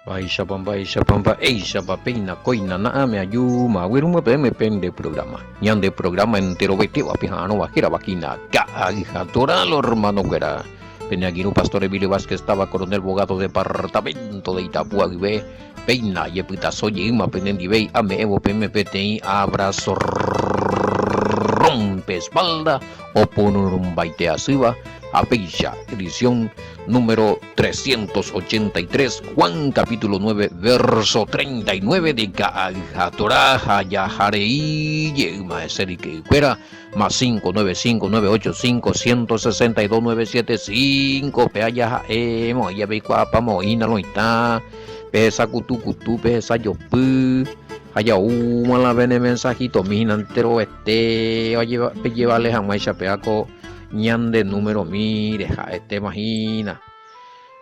Baisha pamba, eisha papina, coina, naame ayuma, wiruma peme pende programa. Ñande programa entero vete wapijano wakira wakina, ka hija toralo hermano guera. Peñaguino Pastor Emilio Vázquez estaba coronel abogado departamento de Itapúa Guibé, peina yepita soye ima penendibey, ame evo PMPTI, abrazo rompe espalda, oponurumbaite asiva, apeisha, edición número 383, Juan capítulo 9, verso 39 de Gajatorá, Yajarei, Yegma, Serike, Cuera, más 595-985-162-975, Peaya, Moya, Becuapa, Moina, Loita, Pesa, Cutu, Pesa, Yopu, Haya la vene mensajito, minantero, llevarles a Maisha Peaco, ñande número deja imagina.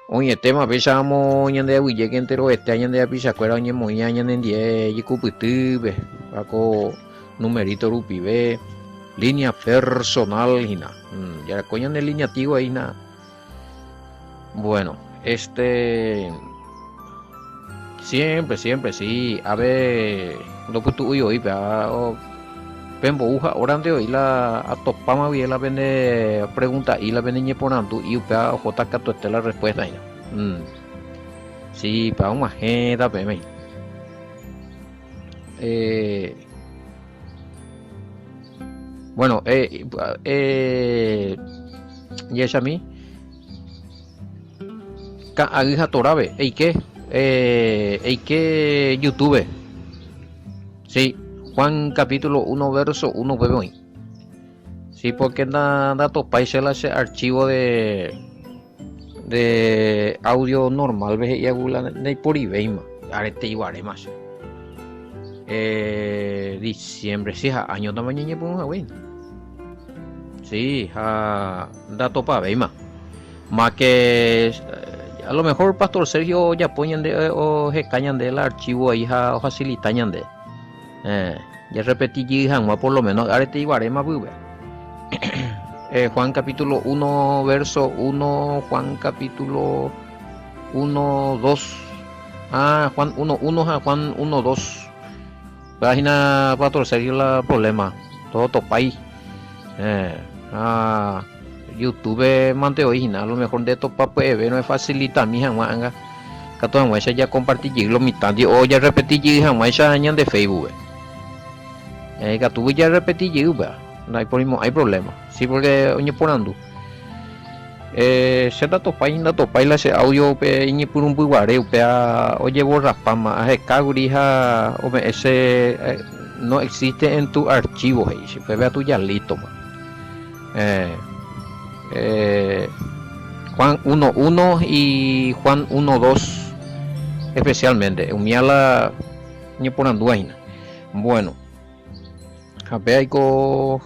Oye, tema pesamos ñande huille que entero ñande a pisa cuera ñe moña ñande en 10 y cupitube paco numerito rupibe línea personal hina ya coña de línea tigo ahí na. Bueno, siempre sí, a ver lo que tú hoy pero Pembo uja orante hoy la atopama bien la vende pregunta y la vende ñeponantu y upea jota que tu la respuesta ya. Sí, para una gente peme. Bueno, y es a mí. Agija torabe, ¿y qué? ¿Y qué YouTube? Sí. Juan capítulo 1 verso 1 bebé hoy. Sí, porque nada topáis ese archivo de audio normal ve y agula de por ibeima. Arete igual más. Diciembre sí, año tamaño ñe pongo güey. Sí, dato para beima. Más que a lo mejor Pastor Sergio ya ponen de o se cañan del archivo ahí o facilitan de. Ya repetí por lo menos ahora te igual más Juan capítulo 1 verso 1, Juan capítulo 1 2 Juan 1 1 Juan 1 2 página 4 sería el problema todo topáis YouTube mante original a lo mejor de topa pues no es facilita mi jamás que ya compartí lo mitad o ya repetí jamás añan de Facebook que tú ya repetí no hay problema sí porque oye ponando se dato paila ese audio pe iñe por un buguare oye borra pama cagurija ese no existe en tu archivo ahí si vea tu ya listo Juan 1.1 y Juan 1.2 especialmente umiala iñe ponando ahí bueno Japeico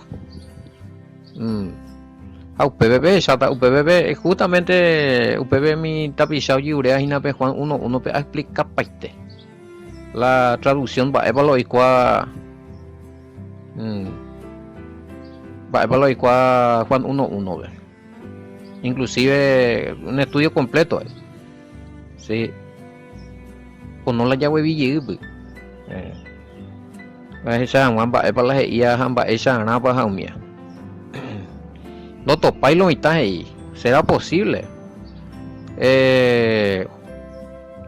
UPBB chata UPBB justamente UPB mi tapizado y urea hina pe Juan 1 pe explica paiste la traducción va evaluar Juan 1 ve inclusive un estudio completo sí pues no la llave ville esa hamba para la ia hamba esa napa haumia no topáis lo mitad ahí será posible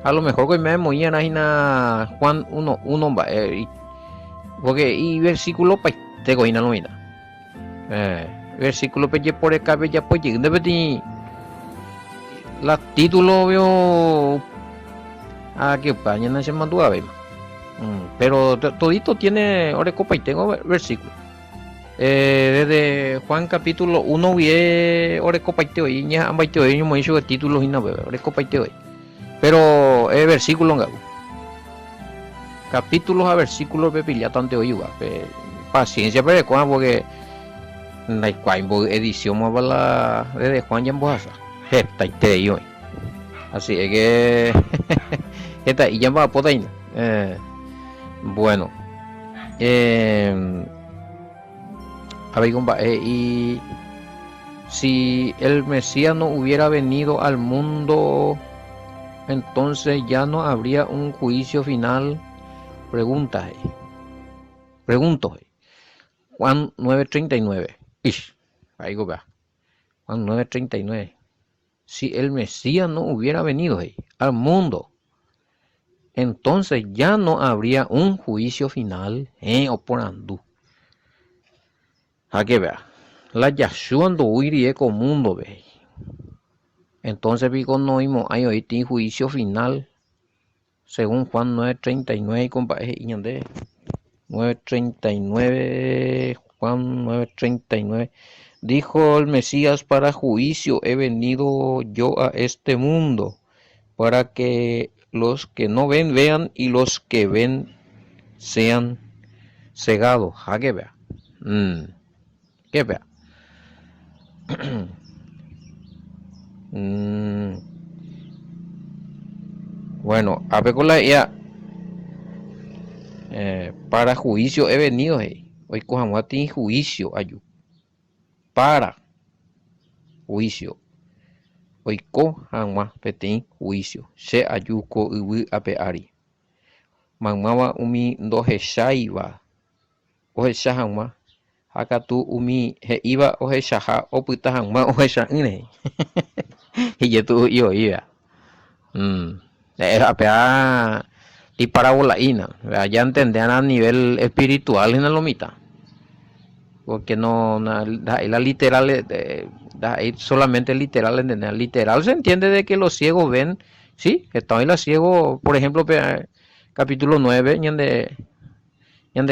a lo mejor que me moía na Juan 1 va porque y versículo pa te goina lo mira versículo pe por el cabe ya pues de la título veo que paña se mandó a ver pero todito tiene orecopa y tengo versículo desde Juan capítulo 1 vi orecopa y te oí ña amba y te oí mo hizo títulos y no ve orecopa y te oí pero versículo capítulos a versículos pepilla tanto oí paciencia pero porque la edición más la desde Juan ya en boasa esta y te oí así es que esta y ya va a poder bueno a ver y si el Mesías no hubiera venido al mundo entonces ya no habría un juicio final. Pregunta, pregunto, Juan 9:39. Ish, ahí va. Juan 9:39. Si el Mesías no hubiera venido al mundo, entonces ya no habría un juicio final, oporandú. A que vea, la Yahshua ando huiría con mundo, ve. Entonces pico no íbamos ahí hoy tiene juicio final, según Juan 9:39, compadre, y ande 9:39, Juan 9:39. Dijo el Mesías: para juicio he venido yo a este mundo, para que los que no ven vean y los que ven sean cegados. ¿A qué vea? ¿Qué vea? Bueno, a ver con la ya. Para juicio he venido, hoy cojamos a ti juicio, ayu. Para juicio. Hoy cojamos petín juicio. Se ayuco ubu apeari. Mamaba umi dohe shaiva. Ohe shahama. Hakatu umi he iba ohe shaha opita hama ohe shahine. Y yo tu yo iba. Apea y parábola ya entendían a nivel espiritual en la lomita, porque no la literal solamente literal entender. Literal se entiende de que los ciegos ven, sí, que están los ciegos, por ejemplo, capítulo 9 ñande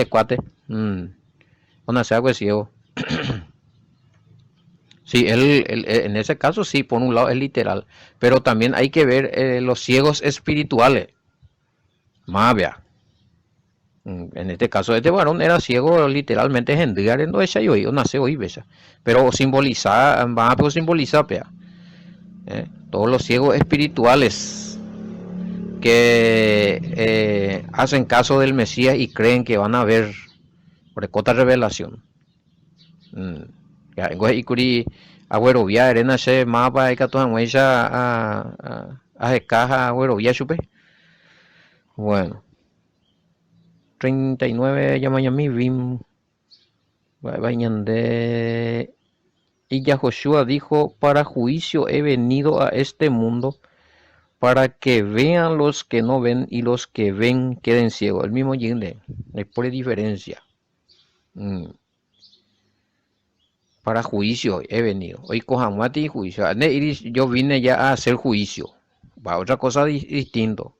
cuate, una sea pues ciego. Sí, en ese caso sí, por un lado es literal, pero también hay que ver los ciegos espirituales. Más vea. En este caso este varón era ciego literalmente, no es yo nace hoy, pero simboliza, va a simbolizar, todos los ciegos espirituales que hacen caso del Mesías y creen que van a ver recota revelación. Agüero vía arena se mapa que toda mucha a caja agüero vía chupe. Bueno, 39 Yamayami Vim Bañande. Y Yahoshua dijo: para juicio he venido a este mundo, para que vean los que no ven y los que ven queden ciegos. El mismo yinde, no hay por diferencia. Para juicio he venido. Hoy cojamati juicio. Yo vine ya a hacer juicio. Va otra cosa distinto.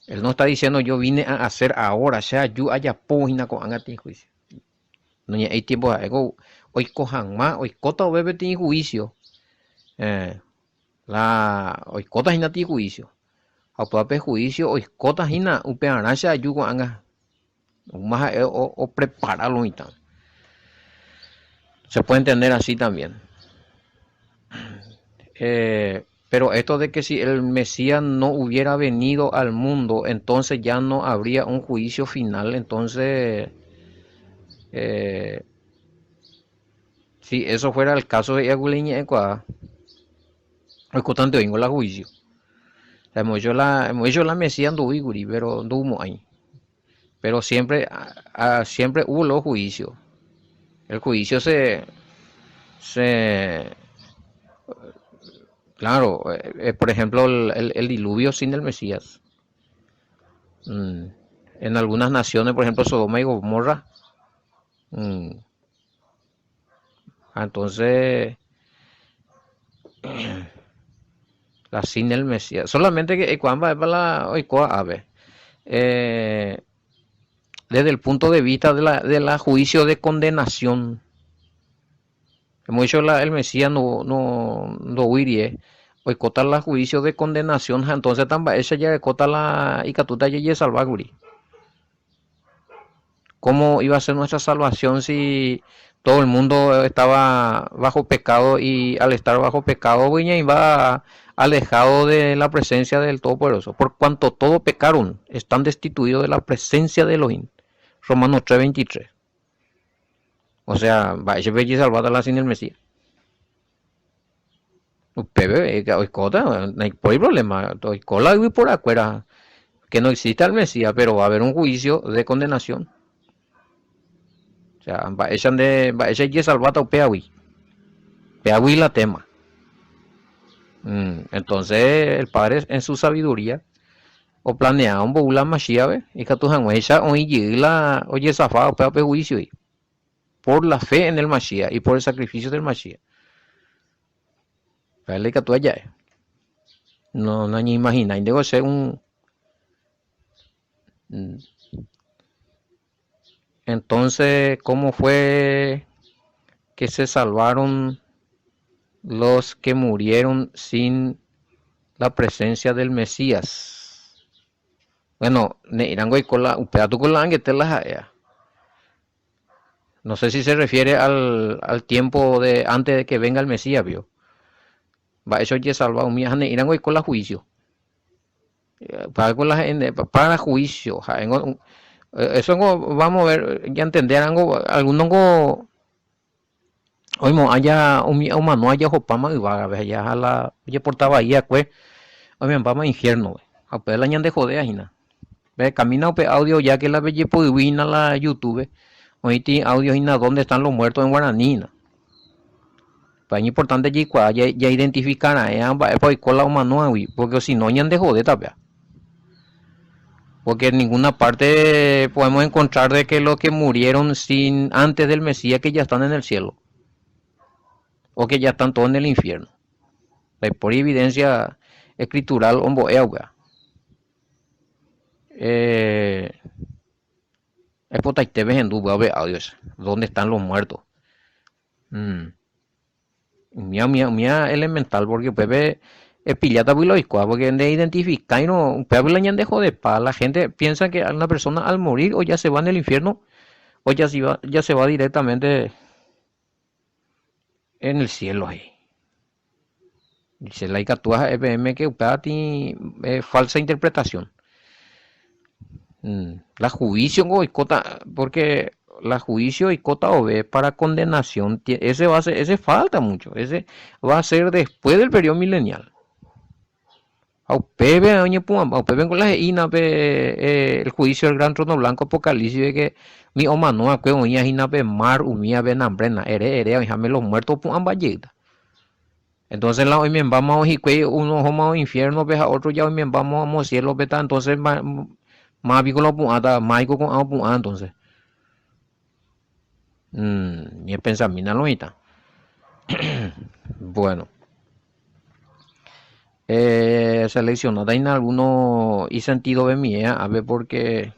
Él no está diciendo yo vine a hacer ahora, sea yo haya pógina con angati juicio. No hay tiempo hoy cojan más, hoy cota bebe tiene juicio. Hoy cota hina tiene juicio. A juicio, hoy cota hina upearacha yo con anga. Más o prepararlo y tal. Se puede entender así también. Pero esto de que si el Mesías no hubiera venido al mundo, entonces ya no habría un juicio final. Entonces, si eso fuera el caso de Yaguleña Ecuador, el constante vengo la juicio. Hemos hecho la Mesías no Iguri, pero no hubo ahí. Pero siempre hubo los juicios. El juicio claro, por ejemplo, el diluvio sin el Mesías. En algunas naciones, por ejemplo, Sodoma y Gomorra. Entonces, la sin el Mesías. Solamente que cuando va para la ave. Desde el punto de vista de la juicio de condenación. Hemos dicho el Mesías no huiría. Hoy cota la juicio de condenación, entonces también ella ya cota la y catuta ya salvaguri. ¿Cómo iba a ser nuestra salvación si todo el mundo estaba bajo pecado y al estar bajo pecado iba alejado de la presencia del Todopoderoso? Por cuanto todos pecaron, están destituidos de la presencia de Elohim. Romanos 3:23. O sea, va a ser salvada sin el Mesías. Pepe, hoy cota, no hay problema, hoy cola y por afuera, que no exista el Mesías, pero va a haber un juicio de condenación. O sea, va a echar salvata o peahui la tema. Entonces, el padre en su sabiduría, o planea un boula Mashiach, y que tu janguecha, o la, oye, zafado, pepe juicio, por la fe en el Mashiach y por el sacrificio del Mashiach. Vale, que tú allá, no, no ni imagina, debo ser un. Entonces, ¿cómo fue que se salvaron los que murieron sin la presencia del Mesías? Bueno, Irango y cola, un pedazo con la te la. No sé si se refiere al tiempo de antes de que venga el Mesías, vio. Va eso ya salvado mi Irango y cola juicio. Para juicio. Eso vamos a ver, ya entender algo, algunos hoy mo haya un mano haya jopama y va a ver ya a la oye portaba ahí a cue hoy me vamos a infierno a pedir la ñan de joder ajina ve camina pe audio ya que la belle puivina la YouTube hoy ti audio hina dónde están los muertos en guaraní para importante allí ya identificar a ella pues cola humano porque si no ñan de joder también porque en ninguna parte podemos encontrar de que los que murieron sin antes del Mesías que ya están en el cielo o que ya están todos en el infierno. Por evidencia escritural, hombo euga. Es por te ves en duda, audios. ¿Dónde están los muertos? Mía elemental, porque Pepe es pillata biloicoa, porque de identificar y no, Pepe le dejo de paz. La gente piensa que una persona al morir o ya se va en el infierno o ya se va directamente en el cielo ahí. Dice la icatúa EPM que falsa interpretación. La juicio porque la juicio y cota OB para condenación, ese falta mucho, ese va a ser después del periodo milenial. Con la el juicio del gran trono blanco apocalipsis de que mi omanoa que oía hinape mar umía benambrena ere déjame los muertos puan valleta. Entonces la hoy me vamos a que uno homa infierno veja otro ya hoy me vamos a cielo beta entonces más vi con los puata maico con agua puan entonces ni pensamiento lo está. Bueno, seleccionada en alguno y sentido de mía a ver porque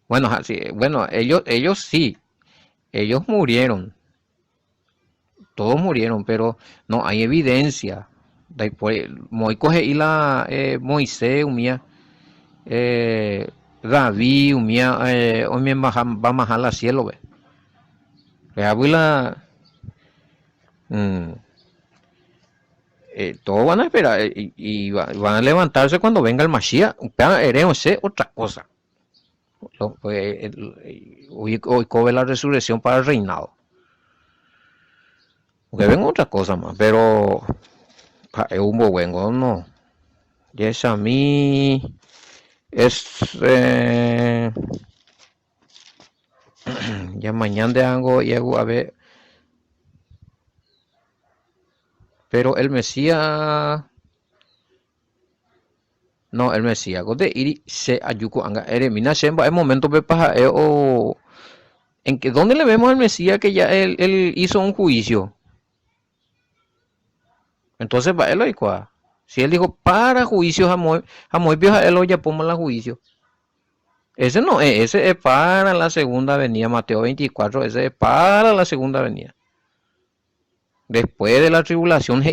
bueno, así, bueno, ellos sí, ellos murieron, todos murieron, pero no hay evidencia. Después, coge y la Moisés, umía, David, umía, hoy me va a bajar al cielo, ve. Le abuela, todos van a esperar y van a levantarse cuando venga el Mashiach. Haremos otra cosa. Hoy coge la resurrección para el reinado. Porque ven otra cosa más, pero es un buen no. Y es a mí es ya mañana de algo y a ver, pero el Mesías no el Mesías de ir se ayuco anga eremina shemba el momento pe paja o en que dónde le vemos al Mesías que ya él hizo un juicio. Entonces va él cuá. Si él dijo para juicio jamón vieja él ya ponga la juicio. Ese no es, ese es para la segunda venida, Mateo 24, ese es para la segunda venida. Después de la tribulación,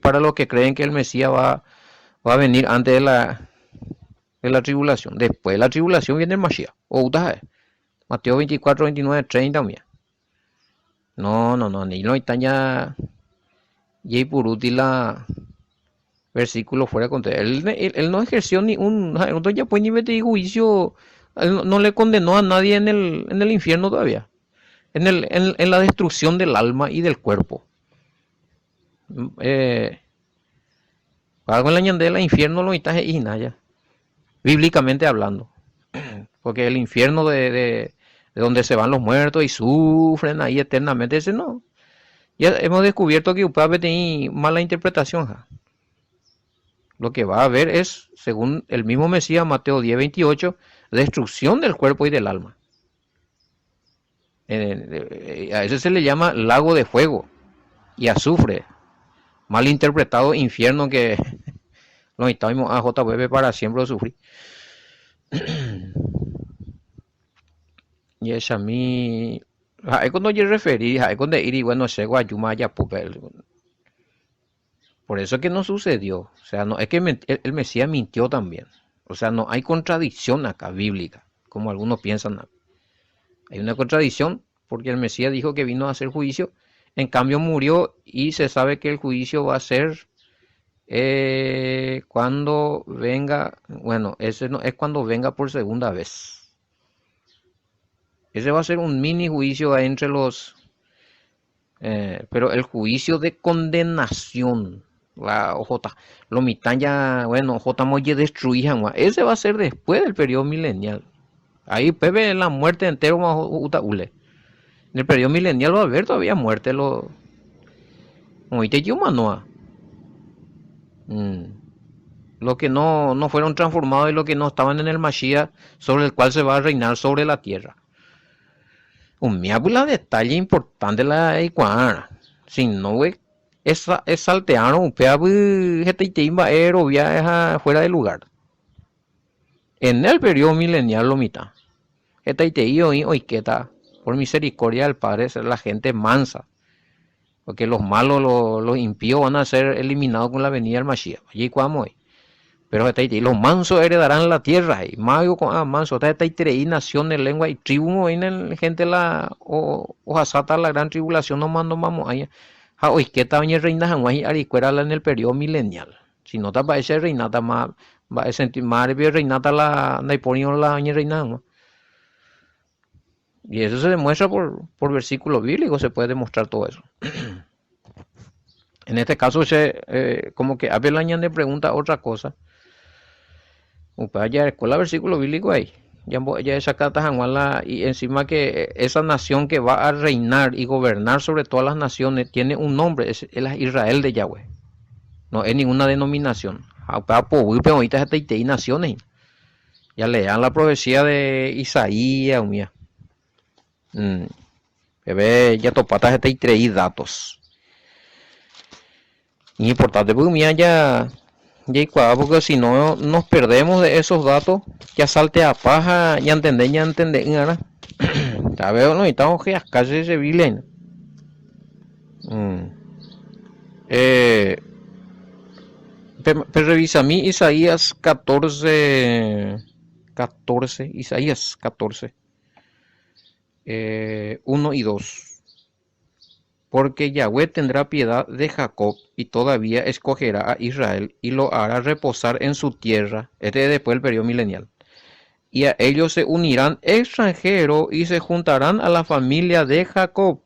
para los que creen que el Mesías va a venir antes de la tribulación. Después de la tribulación viene el Mashiach. Mateo 24, 29, 30 mía. No, ni no está ya. Y por útil la versículo fuera contra él no ejerció ni un. Ya pues ni mete juicio Él no le condenó a nadie en el infierno todavía, en la destrucción del alma y del cuerpo. Algo en la ñandela, infierno lo está y naya, bíblicamente hablando. Porque el infierno de donde se van los muertos y sufren ahí eternamente, ese no. Ya hemos descubierto que Upabe tiene mala interpretación. Ja. Lo que va a haber es, según el mismo Mesías, Mateo 10:28, destrucción del cuerpo y del alma. A ese se le llama lago de fuego y azufre. Mal interpretado infierno que lo estamos a JBB para siempre sufrir. Y es a mí. Es cuando yo referí, es cuando ir y bueno, se guayuma ya por eso es que no sucedió. O sea, no es que el Mesías mintió también. O sea, no hay contradicción acá bíblica, como algunos piensan. Hay una contradicción porque el Mesías dijo que vino a hacer juicio, en cambio murió y se sabe que el juicio va a ser cuando venga, bueno, ese no es cuando venga por segunda vez. Ese va a ser un mini juicio entre los, pero el juicio de condenación, la OJ, lo mitad ya, bueno, J Moye destruían, ese va a ser después del periodo milenial. Ahí Pepe la muerte entero más utaule. En el periodo milenial va a haber todavía muerte, lo oíste yo manoa. Los que no fueron transformados y los que no estaban en el Mashiach, sobre el cual se va a reinar sobre la tierra. Un miábula detalle importante la iguana. Si no, es saltearon un peabu getaiteimba ero viaja fuera de lugar. En el periodo milenial lo mitad. Getaiteio y oiqueta, por misericordia del Padre, ser la gente mansa. Porque los malos, los impíos van a ser eliminados con la venida del Mashiach. Allí cuamos. Pero los mansos heredarán la tierra. Y mago con manso. Y naciones, lengua y tribu. Y gente la o asata la gran tribulación. No mando vamos allá. Hoy que está en reina Hanway aricuera en el periodo milenial. Si no está para ese reinata más. Va a sentir madre reinata la naiponio la reina Hanway. Y eso se demuestra por versículos bíblicos. Se puede demostrar todo eso. En este caso, como que Abelañan le pregunta otra cosa. Ya escuela versículo bíblico ahí. Ya esa carta y encima que esa nación que va a reinar y gobernar sobre todas las naciones tiene un nombre, es Israel de Yahweh. No es ninguna denominación. Naciones. Ya lean la profecía de Isaías, mía. Ya topatas y datos. Y importante porque mía ya porque si no nos perdemos de esos datos, ya salte a paja, ya entendé, ¿verdad? Ya veo, no, estamos que casi se vilen. Pero revisa a mí Isaías 14, Isaías 14, 1 y 2. Porque Yahweh tendrá piedad de Jacob y todavía escogerá a Israel y lo hará reposar en su tierra. Este es después del periodo milenial. Y a ellos se unirán extranjeros y se juntarán a la familia de Jacob.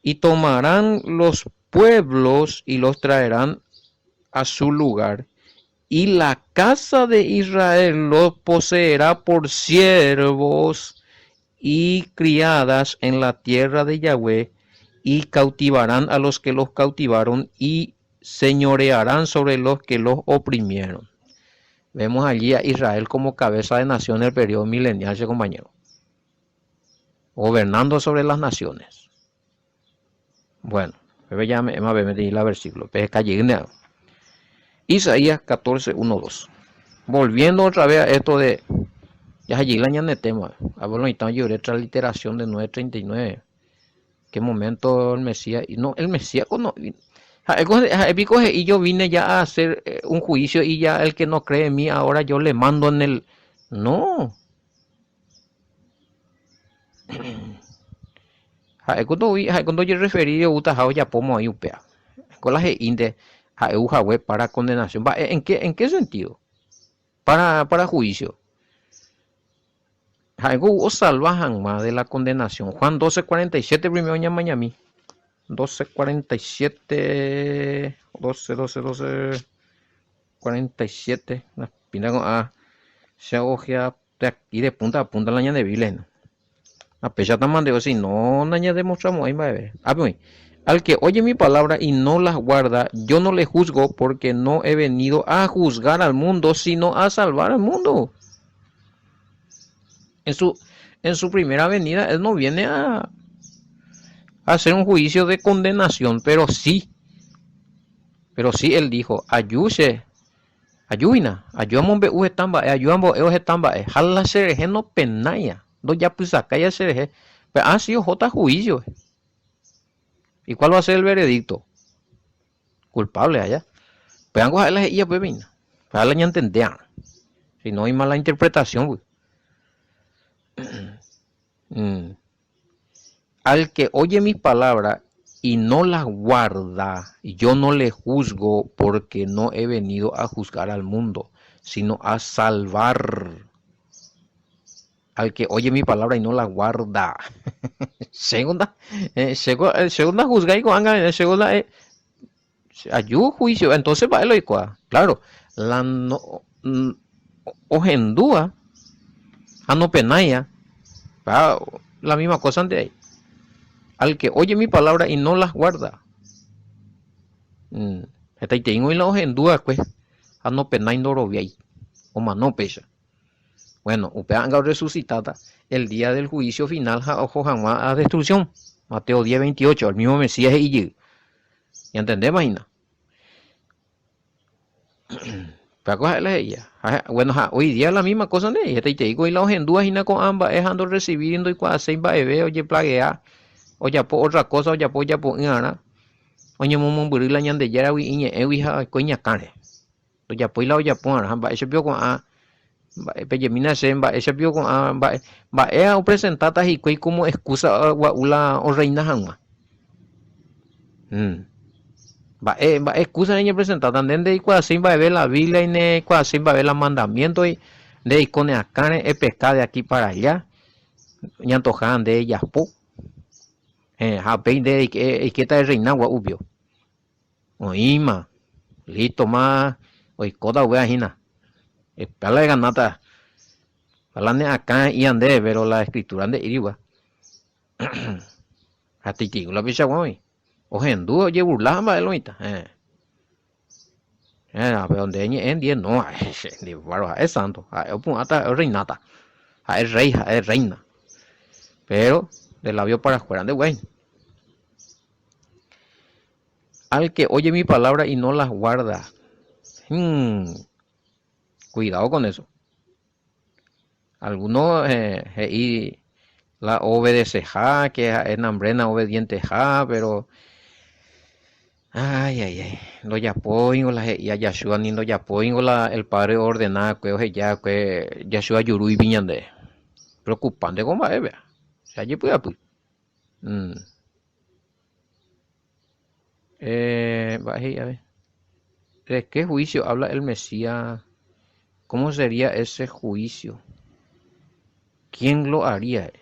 Y tomarán los pueblos y los traerán a su lugar. Y la casa de Israel los poseerá por siervos y criadas en la tierra de Yahweh. Y cautivarán a los que los cautivaron y señorearán sobre los que los oprimieron. Vemos allí a Israel como cabeza de nación en el periodo milenial, compañero. Gobernando sobre las naciones. Bueno, ya me di la versículo. Isaías 14, 1, 2. Volviendo otra vez a esto de... Ya allí la ñane tema. Hablo y otra literación de 939. ¿Qué momento el Mesías? No, el Mesías no. Y yo vine ya a hacer un juicio y ya el que no cree en mí, ahora yo le mando en el... No. Cuando yo referí a ya pomo ahí upea. Con la gente para condenación. ¿En qué sentido? Para juicio. algo o salvajan más de la condenación. Juan 12:47 primero ñamañami. 12:47 12:47 pina con a se ojea de aquí de punta a punta la ña de Biblia. A pesar de mandeo si no naña demostramos ahí va a ver. Al que oye mi palabra y no las guarda, yo no le juzgo porque no he venido a juzgar al mundo, sino a salvar al mundo. En su primera venida, él no viene a hacer un juicio de condenación, pero sí, él dijo, ayúse, ayúina, ayúdame u estamba, ayúdame ellos estamba, jala sereje no penaya, no ya pues acá ya sereje, pero ha sido jota juicio. ¿Y cuál va a ser el veredicto? Culpable allá. Pues algo a la ella pues vina, para la entender, si no hay mala interpretación, pues. Al que oye mis palabras y no las guarda, yo no le juzgo porque no he venido a juzgar al mundo, sino a salvar. Al que oye mi palabra y no la guarda. Segunda juzga y con segunda ayuda juicio, entonces va el oicua. Claro, la no ogendúa a no penaya, la misma cosa de ahí. Al que oye mi palabra y no las guarda. Esta y tengo y la ogendúa pues a no penay no robiay o mano pesa. Bueno, upeanga resucitada el día del juicio final ojo jamás a destrucción. Mateo 10:28, el mismo Mesías y ¿ya entendés, imagina? Para cogerla ella. Bueno, hoy día la misma cosa de ella. Te digo, y la ogendúa y con ambas dejando recibiendo y cuando se va a ver, oye, plaguea, oye, por otra cosa, oye, por nada. Oye, momón burila ñande yara y iñe hija coña carne. Oye, pues la oye, por amba, eso vio con a Peyemina Semba, ese vio con va presentada y como excusa o reina Hanma. Va excusa niña presentada dende y cuando se va a ver la Biblia y cuando se va a ver los mandamientos y de con la carne es pescada de aquí para allá. Y antojan de ellas po. Japén de que está el reina guaubio. Oima, listo más, hoy coda wea hina. Espala de ganata. Hablando acá y ande, pero la escritura de Iriwa. Hasta que la picha guay. Ojendu, oye, burlamba de loita. Pero donde en 10 no, es santo. Hasta reinata. Es rey, es reina. Pero de labio para afuera de güey. Al que oye mi palabra y no las guarda. Cuidado con eso. Algunos y la obedece que es nambrena obediente pero ay no ya pongo la ya Yashua ni no ya pongo el padre ordenado que Yashua yuru y viñande preocupante como es vea se allí puede pues a ver ¿de qué juicio habla el Mesías? ¿Cómo sería ese juicio? ¿Quién lo haría?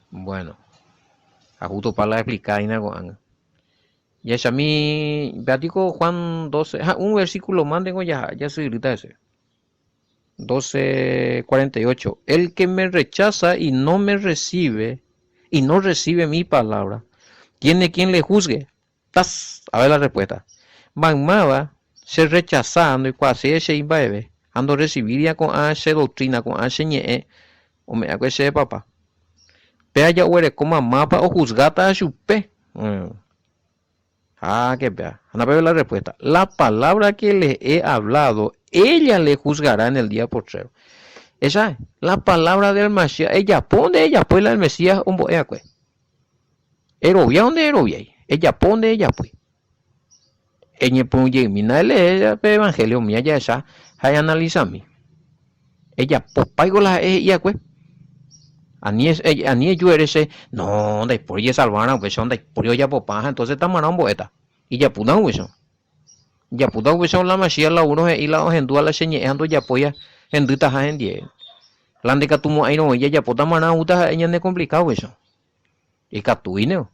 Bueno, ajusto para explicar y algo. Ya es a mí, Beatico Juan 12, un versículo más tengo ya soy ahorita ese. 12:48. El que me rechaza y no me recibe, y no recibe mi palabra, tiene quien le juzgue. A ver la respuesta. Magmaba se rechazando y cuasi ese ibaebe. Ando recibiría con esa doctrina, con ese ñe, o me hago ese papá. Pea ya huere como mapa o juzgata a su pe. Que vea. Anda a ver la respuesta. La palabra que le he hablado, ella le juzgará en el día postrero. Esa es la palabra del Mesías. Ella pone, pues la del Mesías un boea pues. Erovia donde erovia. Ella pone, ella pues. Ella pone mina el evangelio mía ya esa. Hay analiza mi. Ella popaigo la ella pues. Ani yo eres no, de por ella salvaron, pues son de por ella popaja, entonces está manando boeta. Y ya pudan hueso. Ya pudan hueso la Mesías la uno y la en duda la señalando ya apoya en duda en 10. Lande katumo aino ya pota mana uta ñande complicado eso. Y catuineo.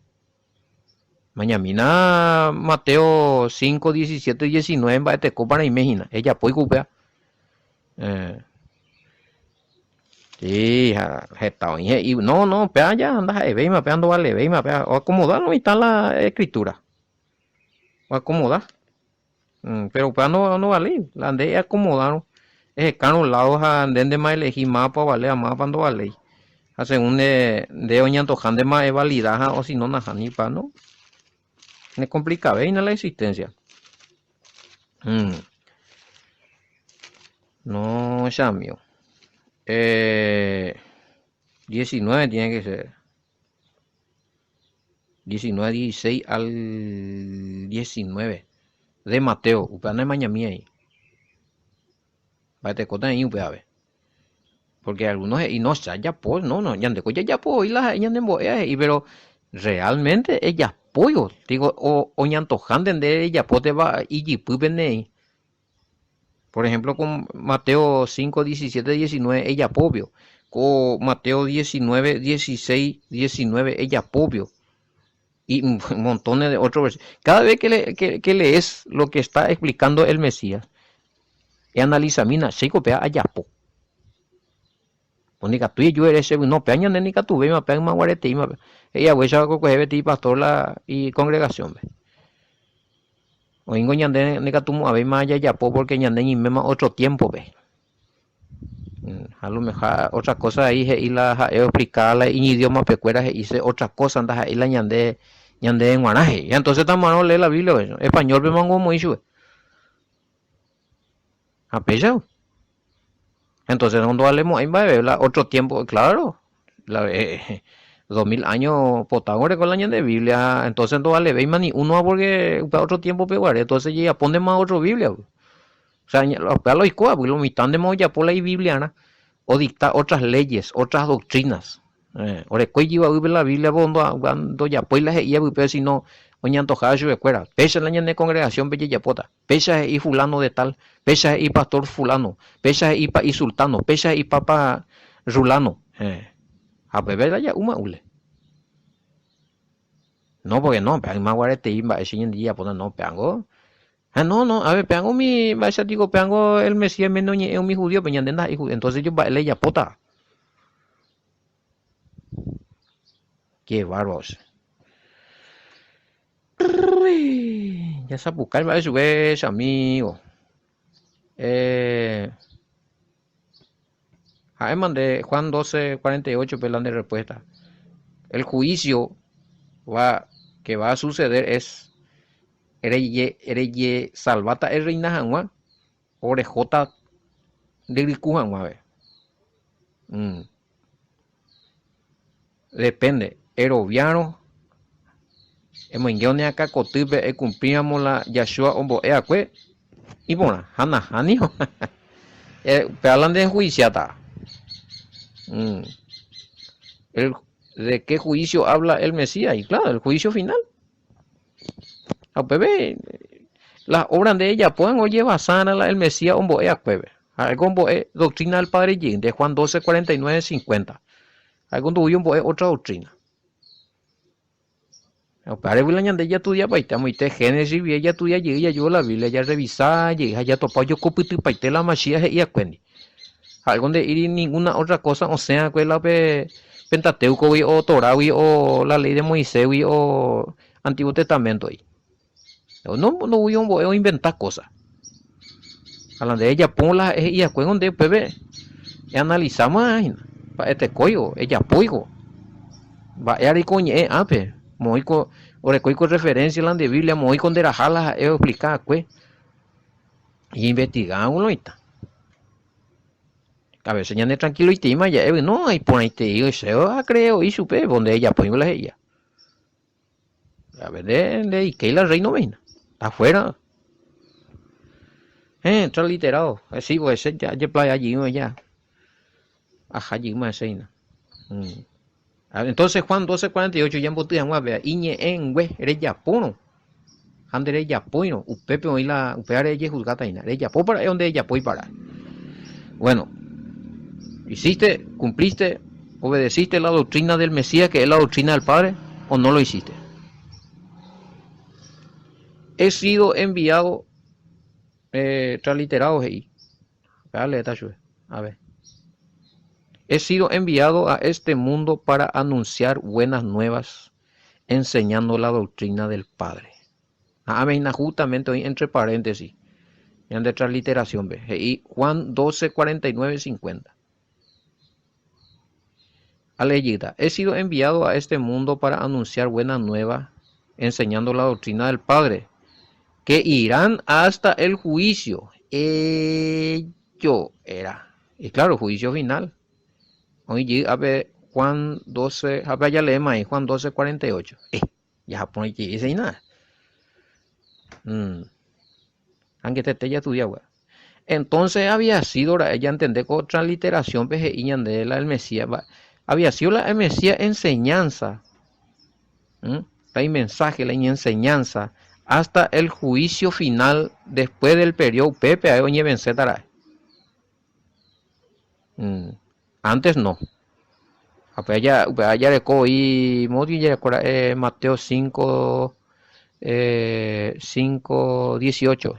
Mañana Mateo 5, 17, 19 va a te copa y México. Ella puede cupea. Sí, está y no, pea ya, anda, veima, peando vale, veima, pea, o acomodar, no está la escritura. O acomodar. Pero peando no vale, la ande acomodar. Es cano lados a anden de más elegir mapa, vale, a mapa ando vale. A según de oñanto jande más es validad, o si no, naja ni pa, ¿no? Es complicado, veina la existencia. No, ya mío. 19 tiene que ser. 19, 16 al 19 de Mateo. Upana mañana ahí. Va a te contar ahí, ver. Porque algunos, y no, ya pues, no, ya de coya ya pues, y las ellas de y pero realmente ellas pollo, digo, o ñantojanden de ella, pues te va, y pueden ahí. Por ejemplo, con Mateo 5, 17, 19, ella pobio. Con Mateo 19, 16, 19, ella pobio. Y montones de otros versos. Cada vez que lees lo que está explicando el Mesías, y analiza, mina, se copia allá po. Ponica tú y yo eres no peña ni tu ve, ma peña guarete, ella huesa coge ti pastor la y congregación. O ingo ñande ni tu a ver más allá po porque ñande ni mema otro tiempo ve. A lo mejor otra cosa ahí y la explicarla en idioma pecuera hice otra cosa anda ahí la ñande en guanaje. Y entonces estamos leer la Biblia, eso. Español me mango muy chulo. A pesar. Entonces cuando hablemos ahí va a ver otro tiempo, claro. 2000 años potagore con la ñande Biblia, entonces no vale ve ni uno porque para otro tiempo peor, entonces ya pone más otro Biblia. O sea, lo iscoa, porque lo mitad de moya por la Biblia, o dictar otras leyes, otras doctrinas. Ore cuello iba a ver la Biblia cuando ya pues la ya pero si no oña antojada su escuela. Pesa la ñande congregación bella ya pota. Pesa y fulano de tal, pesa y pastor fulano, pesa y sultano, pesa y papa rulano. A beber ya uma ule. No, porque no, pero más guarete iba ese día pues no peango. No, a ver, peango mi, vaya digo, peango el Mesías menos es mi judío, pero entonces yo le ya pota. Qué bárbaros. Ya se buscar va a su vez, amigo. Además de Juan 12, 48, pelán de respuesta. El juicio que va a suceder es ereye salvata el reina janwa, orejota de riku janwa. Depende. Eroviano. Emoingione acá cotipe cumplíamos la Yashua ombo acue. Y bueno, Hana Hanio. Hablan de enjuiciata. ¿De qué juicio habla el Mesías? Y claro, el juicio final. A bebé, las obras de ella pueden o llevar sana el Mesías ombo acue. Algo ombo doctrina del Padre Yin de Juan 12, 49, 50. Algo ombo otra doctrina. Para que la ñande ya estudia paita muy te Génesis y ella estudia y ella yo la Biblia ya revisa y ya topa yo copito y paite la machia y acuendi. Algo de ir ninguna otra cosa o sea que la Pentateuco o Torah o la ley de Moisés o Antiguo Testamento ahí. No voy a inventar cosas. Hablando de ella ponla y acuendi donde bebé analizamos para este coyo ella poigo va a ir coñe ape moico orecoico referencia la de Biblia moico de la jala explicar pues y investigamos está a veces ya no tranquilo y tema ya no hay por ahí te digo se va creo y supe donde ella pues la ella a ver de que la reino ven afuera está literado así pues ya playa allí ya ajá allí más seina. Entonces Juan 12, 48 ya embotían guapea iñe en güey eres yapono andere yapoino upepe hoy la upeare ella juzgata ina eres yapo para donde ella puede parar bueno ¿Hiciste, cumpliste, obedeciste la doctrina del Mesías, que es la doctrina del Padre, o no lo hiciste? He sido enviado, transliterado ahí. A ver. He sido enviado a este mundo para anunciar buenas nuevas, enseñando la doctrina del Padre. Justamente hoy entre paréntesis, en de transliteración, ve. Y Juan 12, 49, 50. Aleyita, he sido enviado a este mundo para anunciar buenas nuevas, enseñando la doctrina del Padre, que irán hasta el juicio. Yo era. Y claro, juicio final. Oye, a ver, Juan 12, a ver, ya leemos ahí, Juan 12, 48. Ya pone que dice nada. Aunque te ya estudia, güey. Entonces había sido, ya entendé con otra literación, de la del Mesías, había sido la del Mesías enseñanza, la mensaje, la enseñanza, hasta el juicio final, después del periodo Pepe, a oye vencetará. Antes no. Allá de coi, Mateo 5, 5, 18.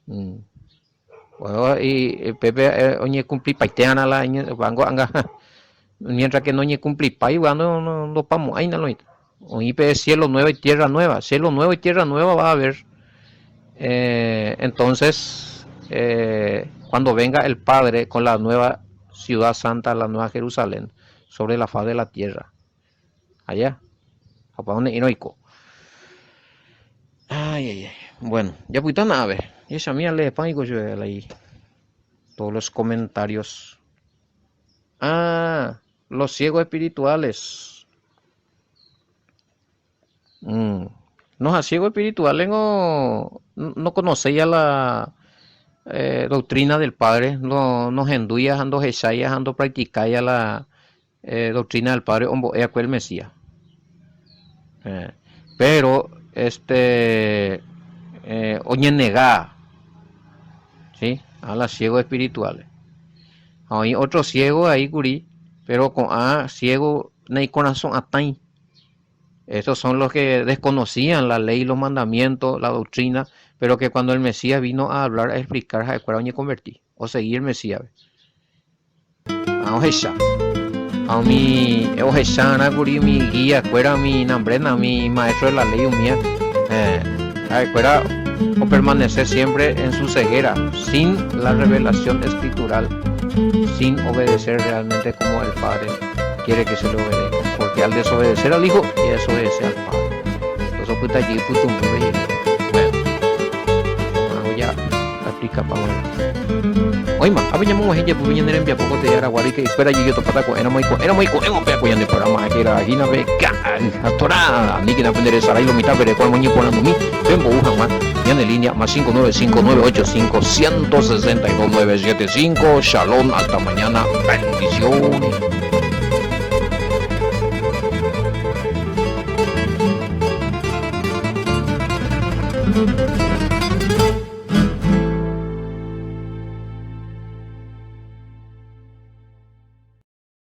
Bueno, y Pepe oye cumplí paiteana la vango anga. Mientras que no oye cumplí pai, no pamo, ahí no lo hizo. Oye, cielo nuevo y tierra nueva. Cielo nuevo y tierra nueva va a haber. Entonces, cuando venga el Padre con la nueva ciudad santa, la nueva Jerusalén, sobre la faz de la tierra. Allá. ¿Para dónde heroico? Ay. Bueno, ya pues nada, a ver. Y esa mía le pánico yo ahí. Todos los comentarios. Los ciegos espirituales. Los ciegos espirituales no conocía la doctrina del Padre, nos enduía, ando jesaya, ando practicaya la doctrina del Padre, el Mesías. Pero oye negá, ¿sí? A los ciegos espirituales. Hay otro ciego ahí, curí, pero con ciego, ni corazón atain. Estos son los que desconocían la ley, los mandamientos, la doctrina, pero que cuando el Mesías vino a hablar, a explicar, a cuál convertir, o seguir el Mesías. A mi mi guía, fuera mi nambrena, mi maestro de la ley mía, fuera o permanecer siempre en su ceguera, sin la revelación escritural, sin obedecer realmente como el Padre quiere que se le obedezca, porque al desobedecer al Hijo, y desobedece al Padre. Entonces, puta allí, putum, bueno, ya aplica para bueno. Oye, a ver, llamo a ella, pues viene en vía poco de Araguari, que espera yo topata con era muy hemos pegado con el programa que era Gina Beca, atorada, ni que no aprender esa, y lo mitad, pero cuál moño ponando mi, tengo una más, y en línea, más 595-985-162-975, Shalom, hasta mañana, bendiciones.